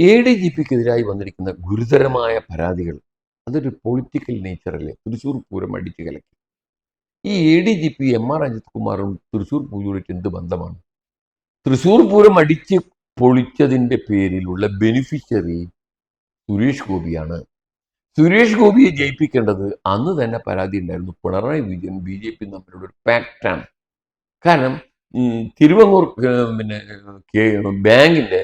ADGPക്കെതിരായി വന്നിരിക്കുന്ന ഗുരുതരമായ പരാതികൾ അതൊരു പൊളിറ്റിക്കൽ നേച്ചറല്ലേ? തൃശ്ശൂർ പൂരം അടിച്ചു കലക്കി. ഈ ADGP MR അജിത് കുമാറും തൃശ്ശൂർ പൂരമായിട്ട് എന്ത് ബന്ധമാണ്? തൃശ്ശൂർ പൂരം അടിച്ച് പൊളിച്ചതിന്റെ പേരിലുള്ള ബെനിഫിഷ്യറി സുരേഷ് ഗോപിയാണ്. സുരേഷ് ഗോപിയെ ജയിപ്പിക്കേണ്ടത് അന്ന് തന്നെ പരാതി ഉണ്ടായിരുന്നു. പിണറായി വിജയൻ BJP തമ്മിലുള്ള ഒരു പാക്റ്റാണ്. കാരണം തിരുവങ്ങൂർ ബാങ്കിന്റെ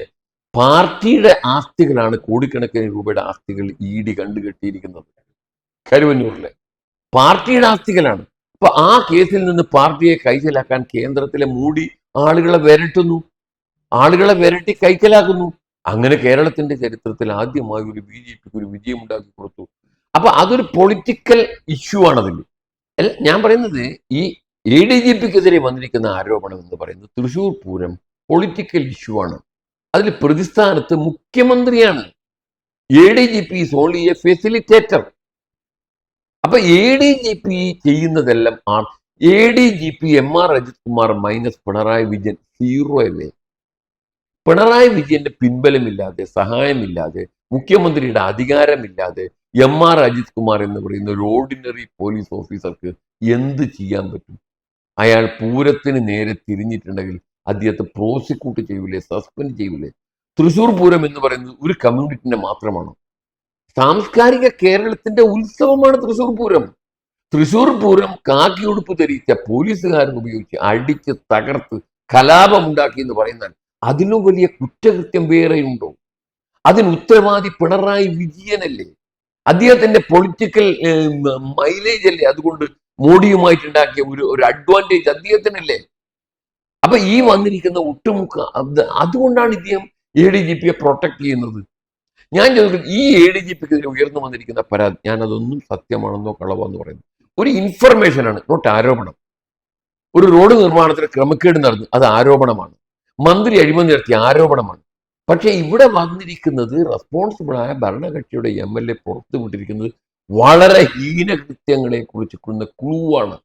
പാർട്ടിയുടെ ആസ്തികളാണ്, കോടിക്കണക്കിന് രൂപയുടെ ആസ്തികൾ ED കണ്ടുകെട്ടിയിരിക്കുന്നത്. കരുവന്നൂരിലെ പാർട്ടിയുടെ ആസ്തികളാണ്. അപ്പൊ ആ കേസിൽ നിന്ന് പാർട്ടിയെ കൈക്കലാക്കാൻ കേന്ദ്രത്തിലെ മൂടി ആളുകളെ വിരട്ടുന്നു, ആളുകളെ വിരട്ടി കൈക്കലാക്കുന്നു. അങ്ങനെ കേരളത്തിന്റെ ചരിത്രത്തിൽ ആദ്യമായി ഒരു BJPക്ക് ഒരു വിജയം ഉണ്ടാക്കി കൊടുത്തു. അപ്പൊ അതൊരു പൊളിറ്റിക്കൽ ഇഷ്യൂ ആണതിൽ. അല്ല, ഞാൻ പറയുന്നത് ഈ ADGPക്കെതിരെ വന്നിരിക്കുന്ന ആരോപണം എന്ന് പറയുന്നത് തൃശ്ശൂർ പൂരം പൊളിറ്റിക്കൽ ഇഷ്യൂ ആണ്. അതിൽ പ്രതിസ്ഥാനത്ത് മുഖ്യമന്ത്രിയാണ്. ADGP is only a facilitator. അപ്പൊ ADGP ചെയ്യുന്നതെല്ലാം ADGP MR Ajith Kumar minus Pinarayi Vijayan 0 അല്ലേ? പിണറായി വിജയന്റെ പിൻബലമില്ലാതെ, സഹായമില്ലാതെ, മുഖ്യമന്ത്രിയുടെ അധികാരമില്ലാതെ MR അജിത് കുമാർ എന്ന് പറയുന്ന ഒരു ഓർഡിനറി പോലീസ് ഓഫീസർക്ക് എന്ത് ചെയ്യാൻ പറ്റും? അയാൾ പൂരത്തിന് നേരെ തിരിഞ്ഞിട്ടുണ്ടെങ്കിൽ അദ്ദേഹത്തെ പ്രോസിക്യൂട്ട് ചെയ്യൂലേ, സസ്പെൻഡ് ചെയ്യൂലേ? തൃശ്ശൂർ പൂരം എന്ന് പറയുന്നത് ഒരു കമ്മ്യൂണിറ്റിന്റെ മാത്രമാണ്. സാംസ്കാരിക കേരളത്തിന്റെ ഉത്സവമാണ് തൃശ്ശൂർ പൂരം. തൃശ്ശൂർ പൂരം കാക്കിയുടുപ്പ് ധരിച്ച പോലീസുകാരൻ ഉപയോഗിച്ച് അടിച്ച് തകർത്ത് കലാപമുണ്ടാക്കി എന്ന് പറയുന്നാൽ അതിലും വലിയ കുറ്റകൃത്യം വേറെയുണ്ടോ? അതിന് ഉത്തരവാദി പിണറായി വിജയനല്ലേ? അദ്ദേഹത്തിന്റെ പൊളിറ്റിക്കൽ മൈലേജ് അല്ലേ അതുകൊണ്ട് മോഡിയുമായിട്ടുണ്ടാക്കിയ ഒരു അഡ്വാൻറ്റേജ് അദ്ദേഹത്തിനല്ലേ? അപ്പൊ ഈ വന്നിരിക്കുന്ന ഒട്ടുമുക്ക അതുകൊണ്ടാണ് ഇദ്ദേഹം ADGPയെ പ്രൊട്ടക്ട് ചെയ്യുന്നത്. ഞാൻ ചോദിക്കുന്നത്, ഈ ADGPക്കെതിരെ ഉയർന്നു വന്നിരിക്കുന്ന പരാതി, ഞാനതൊന്നും സത്യമാണെന്നോ കളവെന്നോ പറയുന്നത് ഒരു ഇൻഫർമേഷനാണ്, നോട്ട് ആരോപണം. ഒരു റോഡ് നിർമ്മാണത്തിൽ ക്രമക്കേട് നടന്നു, അത് ആരോപണമാണ്. മന്ത്രി അഴിമതി നടത്തിയ ആരോപണമാണ്. പക്ഷെ ഇവിടെ വന്നിരിക്കുന്നത് റെസ്പോൺസിബിളായ ഭരണകക്ഷിയുടെ MLA പുറത്തുവിട്ടിരിക്കുന്നത് വളരെ ഹീനകൃത്യങ്ങളെ കുറിച്ചിട്ടുള്ള ക്ലൂ ആണ്.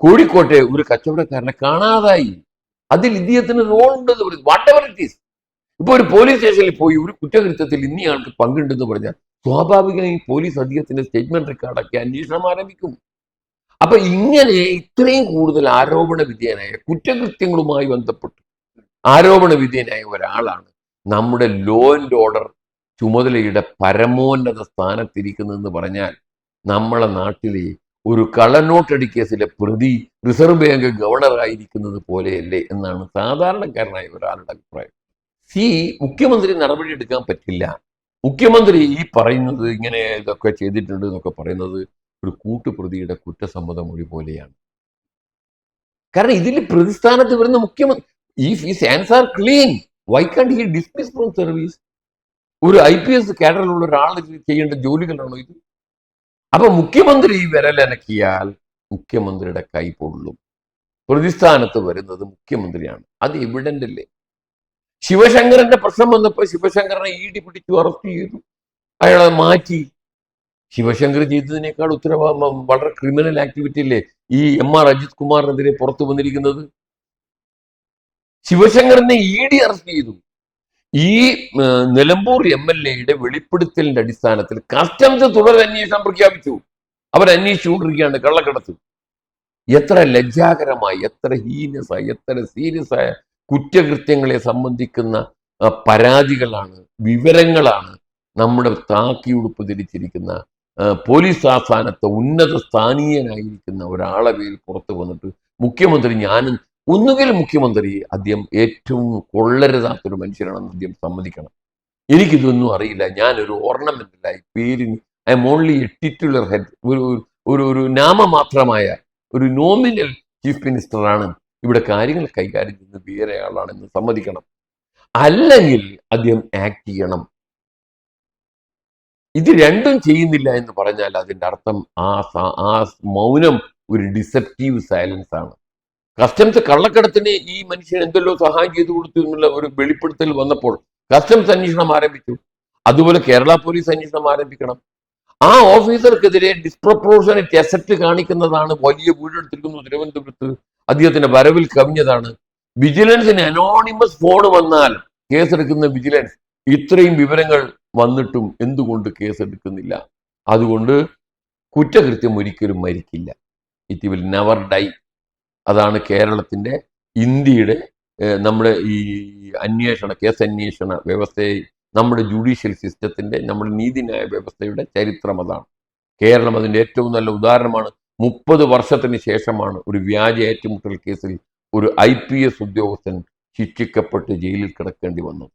കോഴിക്കോട്ടെ ഒരു കച്ചവടക്കാരനെ കാണാതായി, അതിൽ ഇദ്ദേഹത്തിന് റോൾ ഉണ്ടെന്ന് പറയും. What ever it is. ഇപ്പൊ ഒരു പോലീസ് സ്റ്റേഷനിൽ പോയി ഒരു കുറ്റകൃത്യത്തിൽ ഇന്നയാൾക്ക് പങ്കുണ്ടെന്ന് പറഞ്ഞാൽ സ്വാഭാവികമായി പോലീസ് അദ്ദേഹത്തിന്റെ സ്റ്റേറ്റ്മെന്റ് റെക്കോർഡാക്കി അന്വേഷണം ആരംഭിക്കും. അപ്പൊ ഇങ്ങനെ ഇത്രയും കൂടുതൽ ആരോപണ വിധേയനായ, കുറ്റകൃത്യങ്ങളുമായി ബന്ധപ്പെട്ട് ആരോപണ വിധേയനായ ഒരാളാണ് നമ്മുടെ ലോ ആൻഡ് ഓർഡർ ചുമതലയുടെ പരമോന്നത സ്ഥാനത്തിരിക്കുന്നതെന്ന് പറഞ്ഞാൽ നമ്മളെ നാട്ടിലെ ഒരു കള്ളനോട്ടടി കേസിലെ പ്രതി റിസർവ് ബാങ്ക് ഗവർണറായിരിക്കുന്നത് പോലെയല്ലേ എന്നാണ് സാധാരണക്കാരനായ ഒരാളുടെ അഭിപ്രായം. മുഖ്യമന്ത്രി നടപടി എടുക്കാൻ പറ്റില്ല. മുഖ്യമന്ത്രി ഈ പറയുന്നത് ഇങ്ങനെ ഇതൊക്കെ ചെയ്തിട്ടുണ്ട് എന്നൊക്കെ പറയുന്നത് ഒരു കൂട്ടുപ്രതിയുടെ കുറ്റസമ്മത മൊഴി പോലെയാണ്. കാരണം ഇതിൽ പ്രതിസ്ഥാനത്ത് വരുന്ന മുഖ്യമന്ത്രി, if his hands are clean, why can't he dismiss from service? ഒരു IPS കാഡറിലുള്ള ഒരാൾ ചെയ്യേണ്ട ജോലികളാണോ ഇത്? അപ്പൊ മുഖ്യമന്ത്രി വിരലനക്കിയാൽ മുഖ്യമന്ത്രിയുടെ കൈ പൊള്ളും. പ്രതിസ്ഥാനത്ത് വരുന്നത് മുഖ്യമന്ത്രിയാണ്. അത് എവിഡന്റ് അല്ലേ? ശിവശങ്കരന്റെ പ്രശ്നം വന്നപ്പോൾ ശിവശങ്കരനെ ED പിടിച്ചു അറസ്റ്റ് ചെയ്തു, അയാളെ മാറ്റി. ശിവശങ്കർ ചെയ്തതിനേക്കാൾ വളരെ ക്രിമിനൽ ആക്ടിവിറ്റി അല്ലേ ഈ MR അജിത് കുമാറിനെതിരെ പുറത്തു വന്നിരിക്കുന്നത്? ശിവശങ്കറിനെ ED അറസ്റ്റ് ചെയ്തു. ഈ നിലമ്പൂർ MLAയുടെ വെളിപ്പെടുത്തലിന്റെ അടിസ്ഥാനത്തിൽ കസ്റ്റംസ് തുടരന്വേഷണം പ്രഖ്യാപിച്ചു. അവരന്വേഷിച്ചുകൊണ്ടിരിക്കുകയാണ് കള്ളക്കടത്ത്. എത്ര ലജ്ജാകരമായി, എത്ര ഹീനസായി, എത്ര സീരിയസ് ആയ കുറ്റകൃത്യങ്ങളെ സംബന്ധിക്കുന്ന പരാതികളാണ്, വിവരങ്ങളാണ് നമ്മുടെ താക്കിയുടുപ്പ് ധരിച്ചിരിക്കുന്ന പോലീസ് ആസ്ഥാനത്ത് ഉന്നത സ്ഥാനീയനായിരിക്കുന്ന ഒരാളെ പേരിൽ പുറത്തു വന്നിട്ട് മുഖ്യമന്ത്രി, ഒന്നുകിൽ മുഖ്യമന്ത്രി അദ്ദേഹം ഏറ്റവും കൊള്ളരുതാത്തൊരു മനുഷ്യനാണെന്ന് അദ്ദേഹം സമ്മതിക്കണം. എനിക്കിതൊന്നും അറിയില്ല, ഞാനൊരു ഓർണമെന്റലായി പേരിന് I am only a titular head, ഒരു നാമമാത്രമായ ഒരു നോമിനൽ ചീഫ് മിനിസ്റ്ററാണ്, ഇവിടെ കാര്യങ്ങൾ കൈകാര്യം ചെയ്യുന്നത് വേറെ ആളാണെന്ന് സമ്മതിക്കണം. അല്ലെങ്കിൽ അദ്ദേഹം ആക്ട് ചെയ്യണം. ഇത് രണ്ടും ചെയ്യുന്നില്ല എന്ന് പറഞ്ഞാൽ അതിൻ്റെ അർത്ഥം ആ മൗനം ഒരു ഡിസെപ്റ്റീവ് സൈലൻസ് ആണ്. കസ്റ്റംസ് കള്ളക്കടത്തിന് ഈ മനുഷ്യൻ എന്തെല്ലോ സഹായം ചെയ്തു കൊടുത്തു എന്നുള്ള ഒരു വെളിപ്പെടുത്തൽ വന്നപ്പോൾ കസ്റ്റംസ് അന്വേഷണം ആരംഭിച്ചു. അതുപോലെ കേരള പോലീസ് അന്വേഷണം ആരംഭിക്കണം. ആ ഓഫീസർക്കെതിരെ ഡിസ്പ്രപ്പോർഷനറ്റ് അസറ്റ് കാണിക്കുന്നതാണ്. വലിയ വീടെടുത്തിരിക്കുന്നു തിരുവനന്തപുരത്ത്, അദ്ദേഹത്തിന്റെ വരവിൽ കവിഞ്ഞതാണ്. വിജിലൻസിന് അനോണിമസ് ഫോൺ വന്നാൽ കേസെടുക്കുന്ന വിജിലൻസ് ഇത്രയും വിവരങ്ങൾ വന്നിട്ടും എന്തുകൊണ്ട് കേസെടുക്കുന്നില്ല? അതുകൊണ്ട് കുറ്റകൃത്യം ഒരിക്കലും മരിക്കില്ല. It will never die. അതാണ് കേരളത്തിന്റെ, ഇന്ത്യയുടെ, നമ്മുടെ ഈ കേസന്വേഷണ വ്യവസ്ഥയെ, നമ്മുടെ ജുഡീഷ്യൽ സിസ്റ്റത്തിന്റെ, നമ്മുടെ നീതിന്യായ വ്യവസ്ഥയുടെ ചരിത്രം അതാണ്. കേരളം അതിന്റെ ഏറ്റവും നല്ല ഉദാഹരണമാണ്. 30 വർഷത്തിന് ശേഷമാണ് ഒരു വ്യാജ ഏറ്റുമുട്ടൽ കേസിൽ ഒരു IPS ഉദ്യോഗസ്ഥൻ ശിക്ഷിക്കപ്പെട്ട് ജയിലിൽ കിടക്കേണ്ടി വന്നത്.